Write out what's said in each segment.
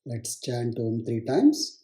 Let's chant Om 3 times.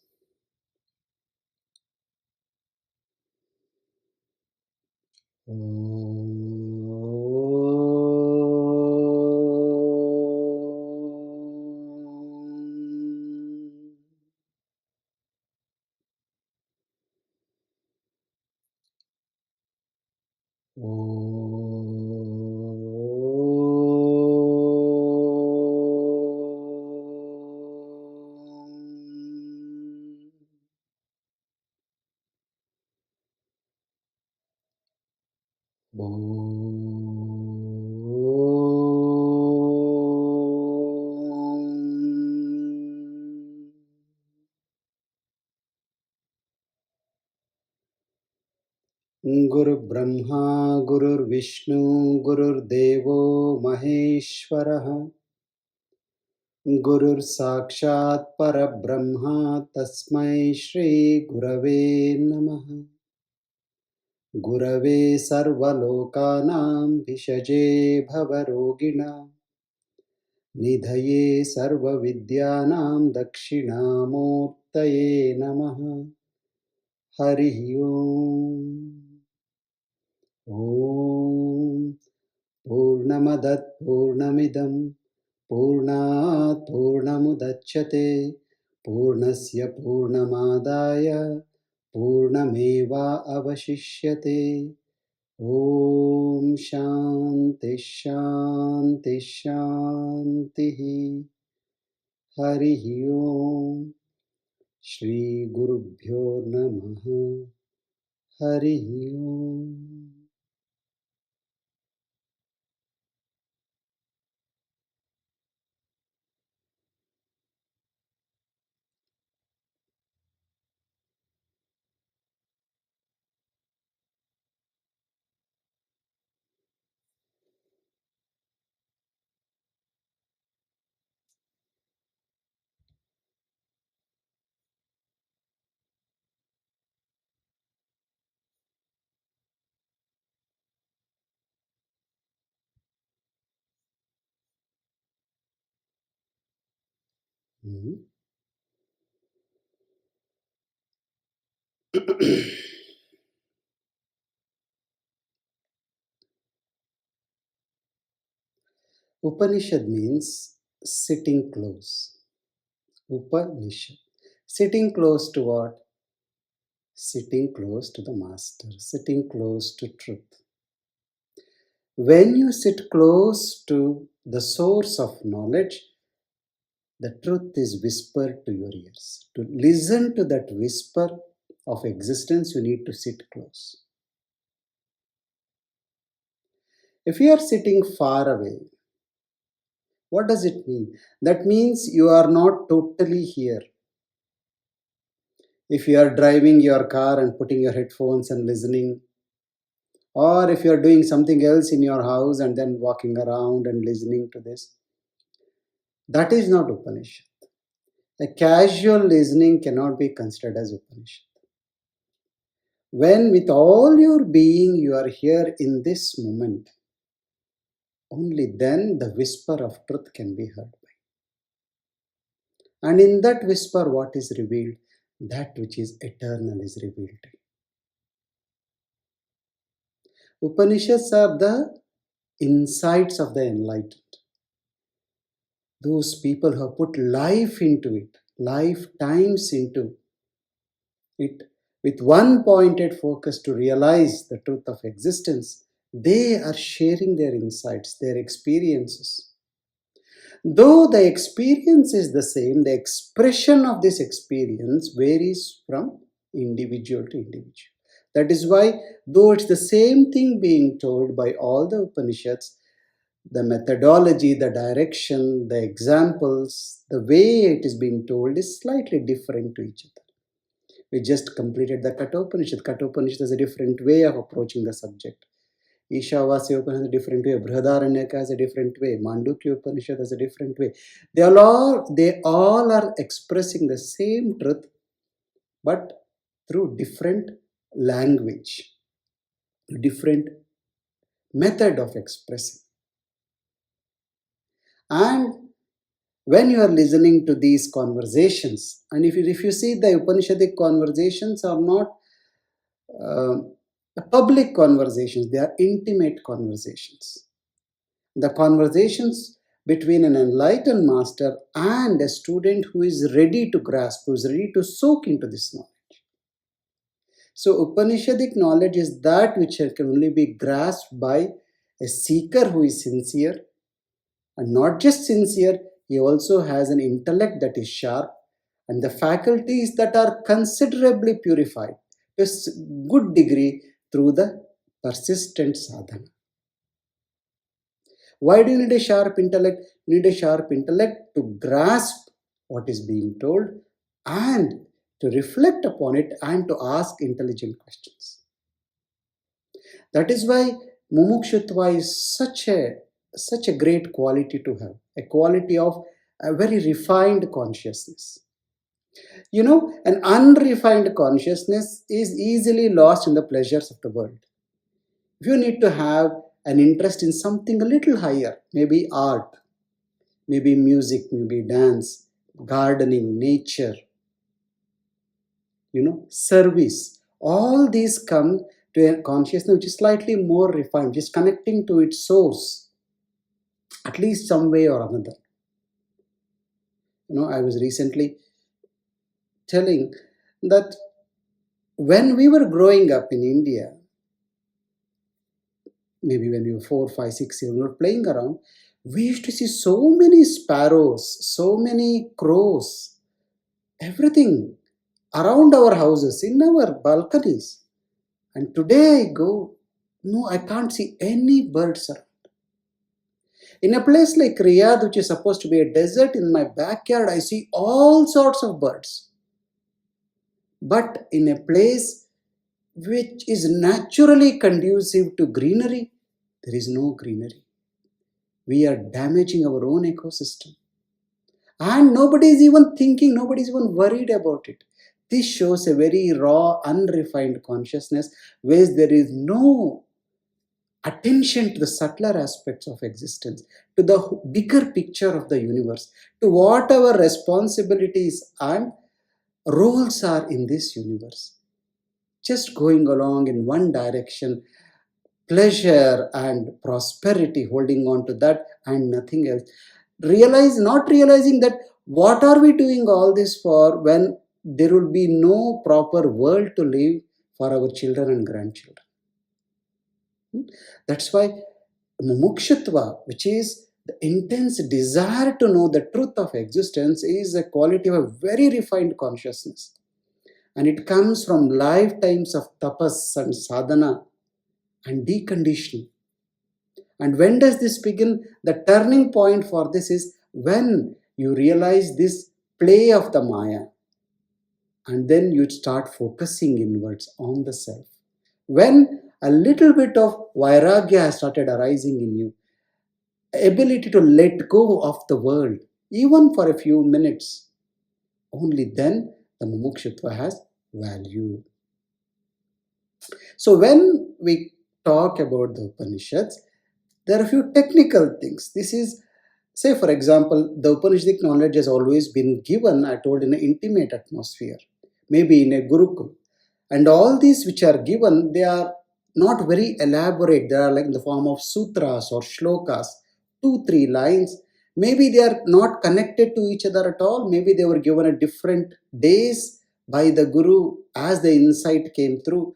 Guru Brahma, Guru Vishnu, Guru Devo Maheshwaraha, Gurur Sakshat Parabrahma, Tasmai Shri Gurave Namaha. Gurave Sarvalokanam Vishaje Bhavarogina Nidhaye Sarvavidyanam Dakshinamurtaye Namaha. Hari Om. Om Purnamadat Purnamidam Purnat Purnamudachyate Purnasya Purnamadaya Purnameva Avashishyate. Om Shanti Shanti Shanti. Hari Om. Shri Gurubhyo Namaha. Hari Om. Upanishad means sitting close. Upanishad. Sitting close to what? Sitting close to the master, sitting close to truth. When you sit close to the source of knowledge, the truth is whispered to your ears. To listen to that whisper of existence, you need to sit close. If you are sitting far away, what does it mean? That means you are not totally here. If you are driving your car and putting your headphones and listening, or if you are doing something else in your house and then walking around and listening to this, that is not Upanishad. A casual listening cannot be considered as Upanishad. When with all your being you are here in this moment, only then the whisper of truth can be heard by. And in that whisper, what is revealed? That which is eternal is revealed. Upanishads are the insights of the enlightened. Those people who have put life into it, lifetimes into it, with one pointed focus to realize the truth of existence, they are sharing their insights, their experiences. Though the experience is the same, the expression of this experience varies from individual to individual. That is why, though it's the same thing being told by all the Upanishads, the methodology, the direction, the examples, the way it is being told is slightly different to each other. We just completed the Kathopanishad. Kathopanishad is a different way of approaching the subject. Ishavasya Upanishad has a different way. Brihadaranyaka has a different way. Mandukya Upanishad has a different way. They all are expressing the same truth, but through different language, different method of expressing. And when you are listening to these conversations, and if you see, the Upanishadic conversations are not uh, public conversations, they are intimate conversations. The conversations between an enlightened master and a student who is ready to grasp, who is ready to soak into this knowledge. So, Upanishadic knowledge is that which can only be grasped by a seeker who is sincere, and not just sincere, he also has an intellect that is sharp and the faculties that are considerably purified to a good degree through the persistent sadhana. Why do you need a sharp intellect? You need a sharp intellect to grasp what is being told and to reflect upon it and to ask intelligent questions. That is why mumukshutva is such a great quality to have, a quality of a very refined consciousness. You know, an unrefined consciousness is easily lost in the pleasures of the world. If you need to have an interest in something a little higher, maybe art, maybe music, maybe dance, gardening, nature, service, all these come to a consciousness which is slightly more refined, which is connecting to its source, at least some way or another. I was recently telling that when we were growing up in India, maybe when we were 4, 5, 6 years, we were playing around, we used to see so many sparrows, so many crows, everything around our houses, in our balconies. And today I go, no, I can't see any birds around. In a place like Riyadh, which is supposed to be a desert, in my backyard, I see all sorts of birds. But in a place which is naturally conducive to greenery, there is no greenery. We are damaging our own ecosystem. And nobody is even thinking, nobody is even worried about it. This shows a very raw, unrefined consciousness where there is no attention to the subtler aspects of existence, to the bigger picture of the universe, to what our responsibilities and roles are in this universe. Just going along in one direction, pleasure and prosperity, holding on to that and nothing else. Not realizing that what are we doing all this for when there will be no proper world to live for our children and grandchildren. That's why mumukshutva, which is the intense desire to know the truth of existence, is a quality of a very refined consciousness. And it comes from lifetimes of tapas and sadhana and deconditioning. And when does this begin? The turning point for this is when you realize this play of the Maya, and then you start focusing inwards on the self. When a little bit of vairagya has started arising in you, ability to let go of the world, even for a few minutes, only then the mumukshutva has value. So when we talk about the Upanishads, there are a few technical things. This is, say for example, the Upanishadic knowledge has always been given, I told, in an intimate atmosphere, maybe in a Gurukul. And all these which are given, they are not very elaborate. They are like in the form of sutras or shlokas, 2-3 lines. Maybe they are not connected to each other at all. Maybe they were given at different days by the Guru as the insight came through.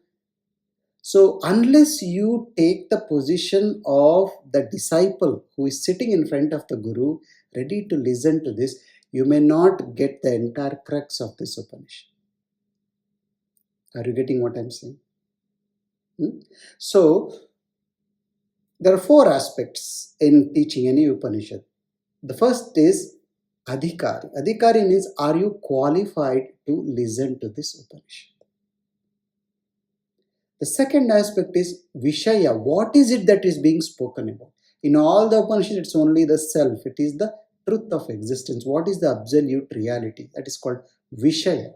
So unless you take the position of the disciple who is sitting in front of the Guru, ready to listen to this, you may not get the entire crux of this Upanishad. Are you getting what I'm saying? So, there are 4 aspects in teaching any Upanishad. The first is adhikari. Adhikari means, are you qualified to listen to this Upanishad? The second aspect is Vishaya. What is it that is being spoken about? In all the Upanishads, it's only the self. It is the truth of existence. What is the absolute reality? That is called Vishaya.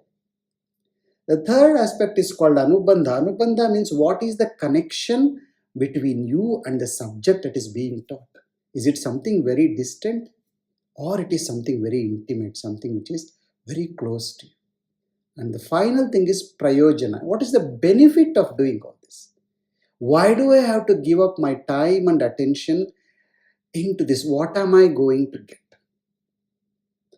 The third aspect is called Anubandha. Anubandha means, what is the connection between you and the subject that is being taught? Is it something very distant? or it is something very intimate, something which is very close to you. And the final thing is prayojana. What is the benefit of doing all this? Why do I have to give up my time and attention into this? What am I going to get?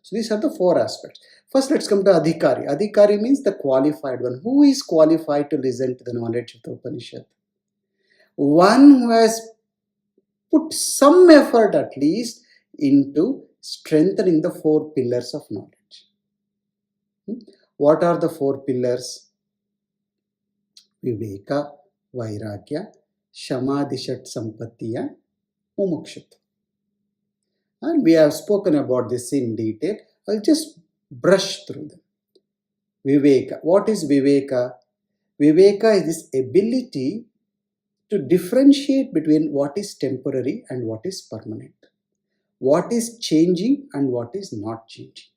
So these are the four aspects. First, let's come to adhikari. Adhikari means the qualified one. Who is qualified to listen to the knowledge of the Upanishad? One who has put some effort at least into strengthening the four pillars of knowledge. What are the four pillars? Viveka, Vairagya, Shamadishat Sampattiya, Mumukshut. And we have spoken about this in detail. I'll just brush through them. Viveka. What is Viveka? Viveka is this ability to differentiate between what is temporary and what is permanent, what is changing and what is not changing,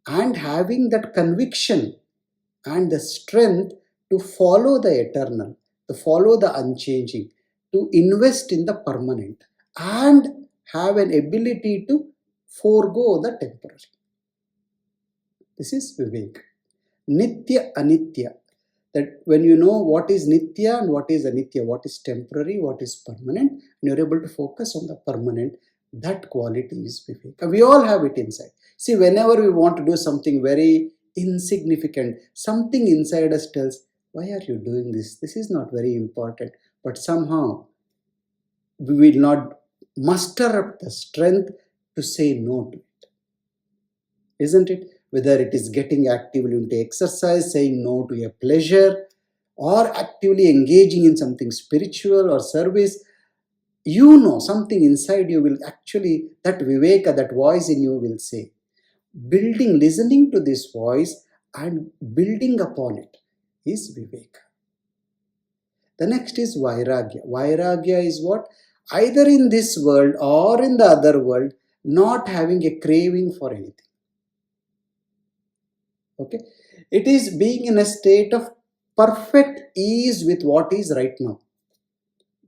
and having that conviction and the strength to follow the eternal, to follow the unchanging, to invest in the permanent, and have an ability to forego the temporary. This is Vivek. Nitya Anitya. That when you know what is Nitya and what is Anitya, what is temporary, what is permanent, and you're able to focus on the permanent, that quality is Viveka. We all have it inside. See, whenever we want to do something very insignificant, something inside us tells, why are you doing this? This is not very important. But somehow we will not muster up the strength to say no to it. Isn't it? Whether it is getting actively into exercise, saying no to a pleasure, or actively engaging in something spiritual or service, you know something inside you will actually, that viveka, that voice in you will say. Listening to this voice and building upon it is viveka. The next is vairagya. Vairagya is what? Either in this world or in the other world, not having a craving for anything. Okay, it is being in a state of perfect ease with what is right now.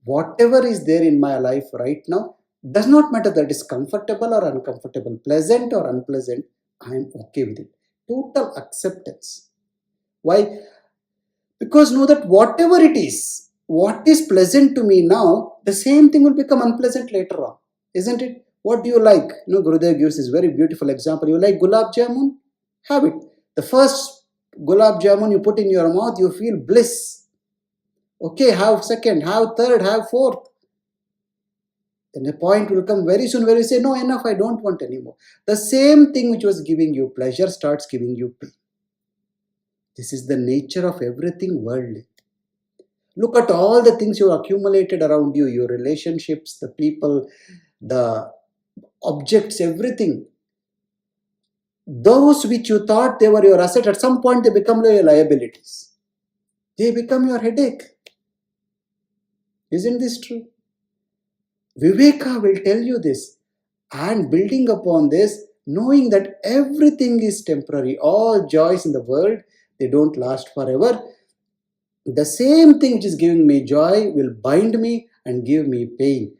Whatever is there in my life right now, does not matter that is comfortable or uncomfortable, pleasant or unpleasant, I am okay with it. Total acceptance. Why? Because know that whatever it is, what is pleasant to me now, the same thing will become unpleasant later on. Isn't it? What do you like? Gurudev gives this very beautiful example. You like gulab jamun? Have it. The first gulab jamun you put in your mouth, you feel bliss. Okay, have second, have third, have fourth. Then a point will come very soon where you say, no, enough, I don't want anymore. The same thing which was giving you pleasure starts giving you pain. This is the nature of everything worldly. Look at all the things you accumulated around you, your relationships, the people, the objects, everything. Those which you thought they were your asset, at some point they become your liabilities. They become your headache. Isn't this true? Viveka will tell you this. And building upon this, knowing that everything is temporary, all joys in the world, they don't last forever. The same thing which is giving me joy will bind me and give me pain.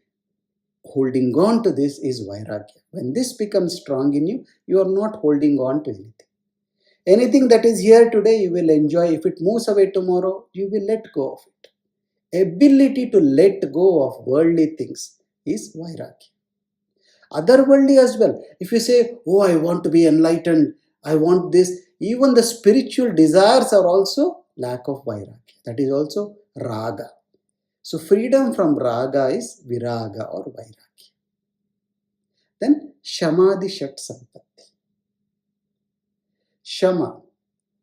Holding on to this is vairagya. When this becomes strong in you, you are not holding on to anything. Anything that is here today, you will enjoy. If it moves away tomorrow, you will let go of it. Ability to let go of worldly things is vairagya. Otherworldly as well. If you say, oh, I want to be enlightened, I want this, even the spiritual desires are also lack of vairagya. That is also raga. So freedom from raga is viraga or vairagya. Then shamadhi shat sampatti. Shama.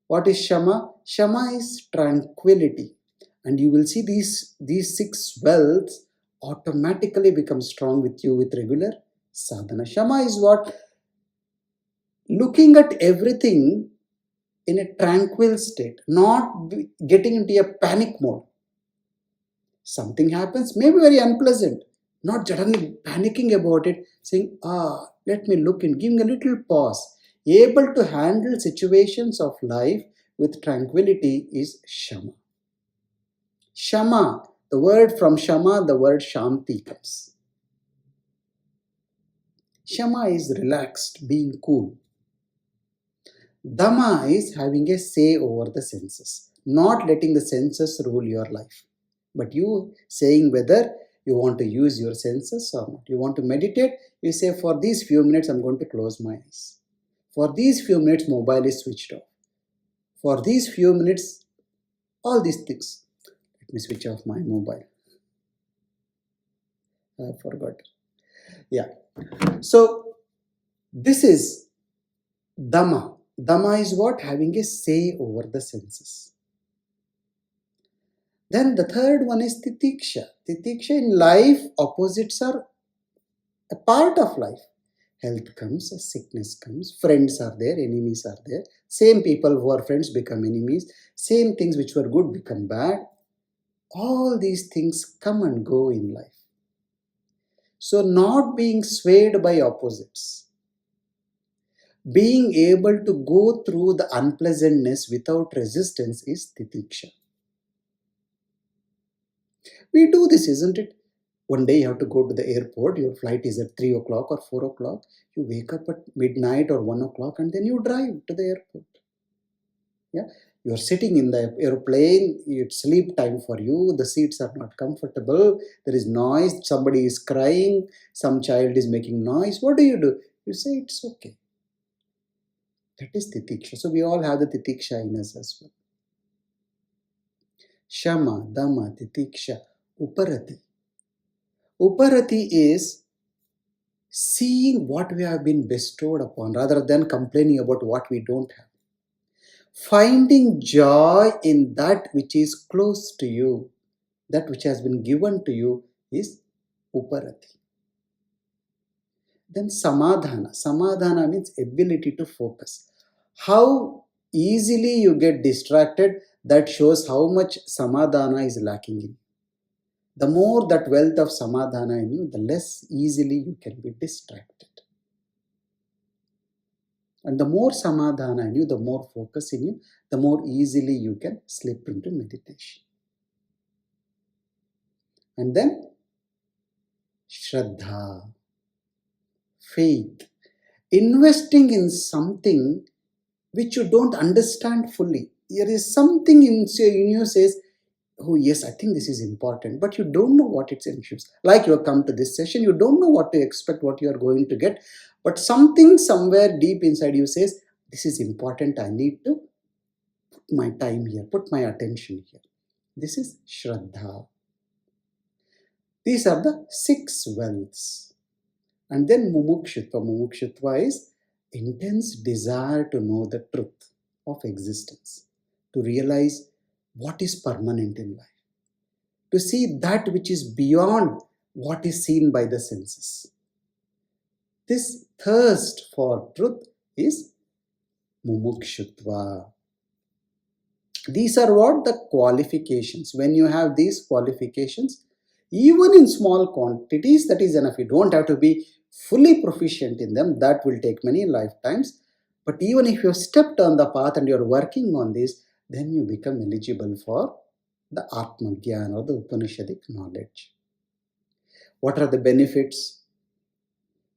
What is shama? Shama is tranquility. And you will see these 6 wealths automatically become strong with you with regular sadhana. Shama is what? Looking at everything in a tranquil state, not getting into a panic mode. Something happens, maybe very unpleasant, not suddenly panicking about it, saying, let me look in, giving a little pause. Able to handle situations of life with tranquility is shama. Shama, the word from shama, the word shanti comes. Shama is relaxed, being cool. Dhamma is having a say over the senses, not letting the senses rule your life, but you saying whether you want to use your senses or not. You want to meditate, you say, for these few minutes, I'm going to close my eyes. For these few minutes, mobile is switched off. For these few minutes, all these things. Let me switch off my mobile. I forgot. Yeah. So, this is Dhamma. Dhamma is what? Having a say over the senses. Then the third one is Titiksha. Titiksha, in life, opposites are a part of life. Health comes, sickness comes, friends are there, enemies are there. Same people who are friends become enemies. Same things which were good become bad. All these things come and go in life. So not being swayed by opposites, being able to go through the unpleasantness without resistance is Titiksha. We do this, isn't it? One day you have to go to the airport, your flight is at 3 o'clock or 4 o'clock. You wake up at midnight or 1 o'clock and then you drive to the airport. Yeah, you're sitting in the airplane, it's sleep time for you, the seats are not comfortable, there is noise, somebody is crying, some child is making noise. What do? You say it's okay. That is Titiksha. So we all have the Titiksha in us as well. Shama, Dhamma, Titiksha, Uparati. Uparati is seeing what we have been bestowed upon rather than complaining about what we don't have. Finding joy in that which is close to you, that which has been given to you is Uparati. Then Samadhana. Samadhana means ability to focus. How easily you get distracted, that shows how much Samadhana is lacking in you. The more that wealth of Samadhana in you, the less easily you can be distracted. And the more Samadhana in you, the more focus in you, the more easily you can slip into meditation. And then Shraddha, faith, investing in something which you don't understand fully. There is something in you says, oh yes, I think this is important, but you don't know what it ensures. Like you have come to this session, you don't know what to expect, what you are going to get, but something somewhere deep inside you says, this is important, I need to put my time here, put my attention here. This is Shraddha. These are the 6 wealths. And then Mumukshutva. Mumukshutva is intense desire to know the truth of existence, to realize what is permanent in life, to see that which is beyond what is seen by the senses. This thirst for truth is Mumukshutva. These are what? The qualifications. When you have these qualifications, even in small quantities, that is enough. You don't have to be fully proficient in them. That will take many lifetimes. But even if you have stepped on the path and you're working on this, then you become eligible for the Atmagyan or the Upanishadic knowledge. What are the benefits?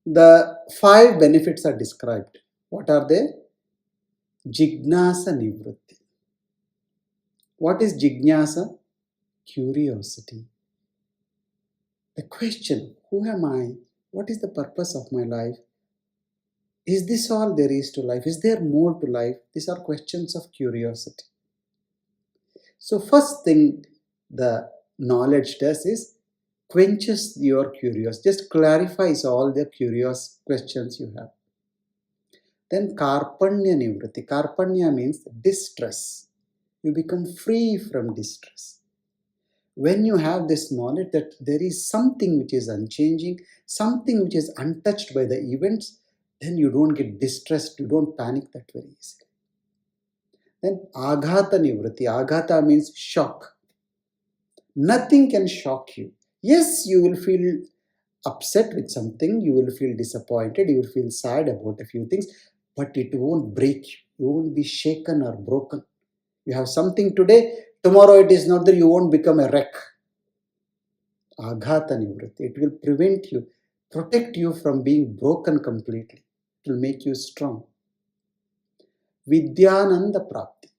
The 5 benefits are described. What are they? Jignasa Nivritti. What is Jignasa? Curiosity. The question, who am I? What is the purpose of my life? Is this all there is to life? Is there more to life? These are questions of curiosity. So first thing the knowledge does is quenches your curiosity, just clarifies all the curious questions you have. Then Karpanya Nivritti. Karpanya means distress. You become free from distress. When you have this knowledge that there is something which is unchanging, something which is untouched by the events, then you don't get distressed, you don't panic that very easily. Then Aghata Nivritti. Aghata means shock. Nothing can shock you. Yes, you will feel upset with something, you will feel disappointed, you will feel sad about a few things, but it won't break you. You won't be shaken or broken. You have something today, tomorrow it is not there, you won't become a wreck. Aghata Nivritti. It will prevent you. protect you from being broken completely. It will make you strong. Vidyananda Prapti.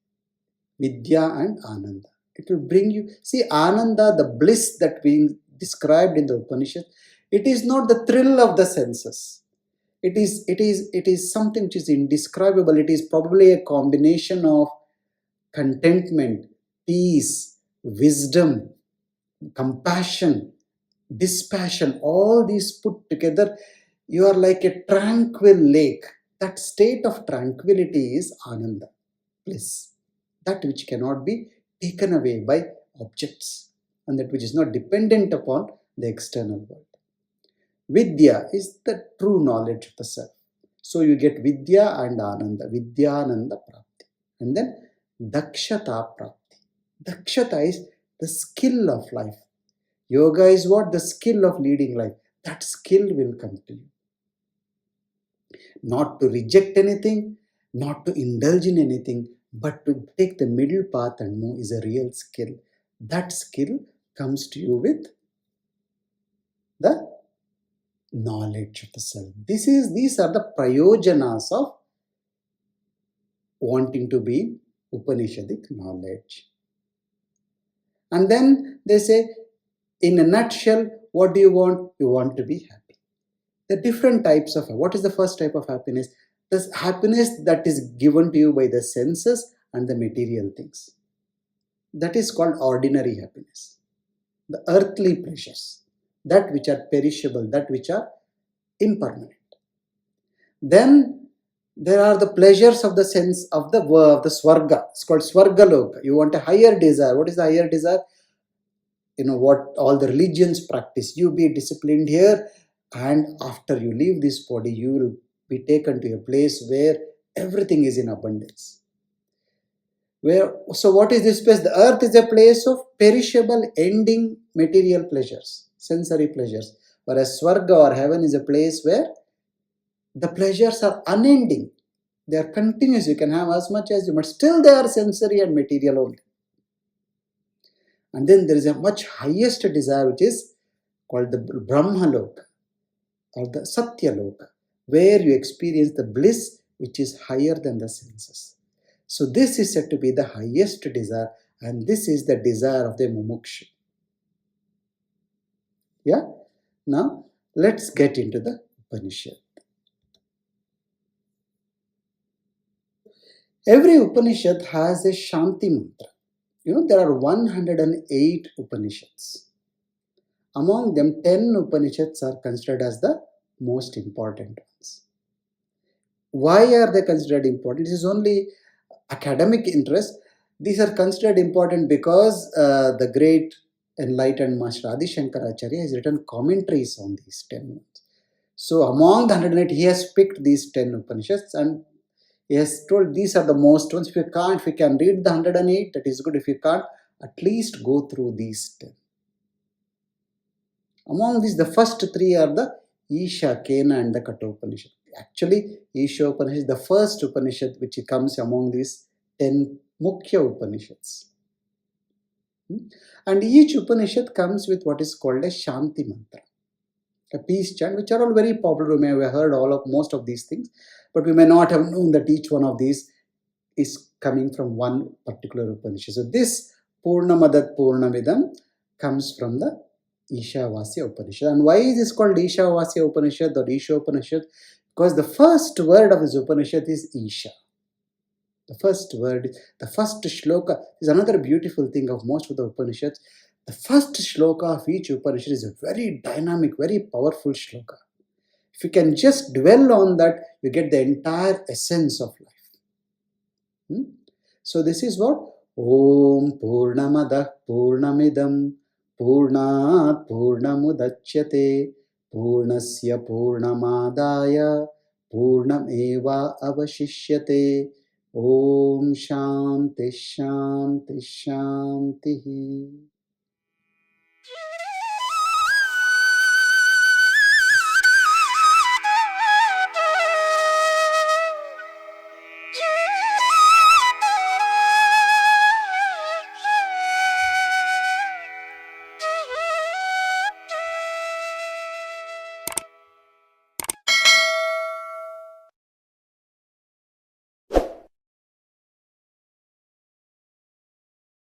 Vidya and Ananda. It will bring you. See, Ananda, the bliss that being described in the Upanishad, it is not the thrill of the senses. It is something which is indescribable. It is probably a combination of contentment, peace, wisdom, compassion, dispassion, all these put together. You are like a tranquil lake. That state of tranquility is Ananda, bliss. That which cannot be taken away by objects, and that which is not dependent upon the external world. Vidya is the true knowledge of the self. So you get Vidya and Ananda, Vidyananda Prapti. And then Dakshata Prapti. Dakshata is the skill of life. Yoga is what? The skill of leading life. That skill will come to you. Not to reject anything, not to indulge in anything, but to take the middle path and move is a real skill. That skill comes to you with the knowledge of the self. These are the prayojanas of wanting to be Upanishadic knowledge. And then they say, in a nutshell, what do you want? You want to be happy. The different types of, what is the first type of happiness? The happiness that is given to you by the senses and the material things. That is called ordinary happiness. The earthly pleasures, that which are perishable, that which are impermanent. Then there are the pleasures of the sense of the world, the Swarga. It's called Swargaloka. You want a higher desire. What is the higher desire? You know what all the religions practice. You be disciplined here, and after you leave this body, you will be taken to a place where everything is in abundance. So what is this place? The earth is a place of perishable, ending material pleasures, sensory pleasures. Whereas Swarga or heaven is a place where the pleasures are unending. They are continuous. You can have as much as you, but still they are sensory and material only. And then there is a much highest desire, which is called the Brahmaloka or the Satyaloka, where you experience the bliss which is higher than the senses. So this is said to be the highest desire, and this is the desire of the mumukshu. Yeah? Now, let's get into the Upanishad. Every Upanishad has a Shanti mantra. You know, there are 108 Upanishads. Among them, 10 Upanishads are considered as the most important ones. Why are they considered important? This is only academic interest. These are considered important because the great enlightened Master Adi Shankaracharya has written commentaries on these 10 ones. So among the 108, he has picked these 10 Upanishads and he has told these are the most ones. If you can read the 108, that is good. If you can't, at least go through these 10. Among these, the first three are the Isha, Kena and the Kathopanishad. Actually, Isha Upanishad is the first Upanishad which comes among these 10 Mukhya Upanishads. And each Upanishad comes with what is called a Shanti mantra, a peace chant, which are all very popular. We may have heard most of these things, but we may not have known that each one of these is coming from one particular Upanishad. So this Purnamadat Purnamidam comes from the Ishavasya Upanishad. And why is this called Ishavasya Upanishad or Isha Upanishad? Because the first word of this Upanishad is Isha. The first word, the first shloka is another beautiful thing of most of the Upanishads. The first shloka of each Upanishad is a very dynamic, very powerful shloka. If you can just dwell on that, you get the entire essence of life. So this is what? Om Purnamadah Purnamidam Purnat Purnamudachyate Purnasya Purnamadaya Purnameva Avashishyate. Om Shanti Shanti Shanti.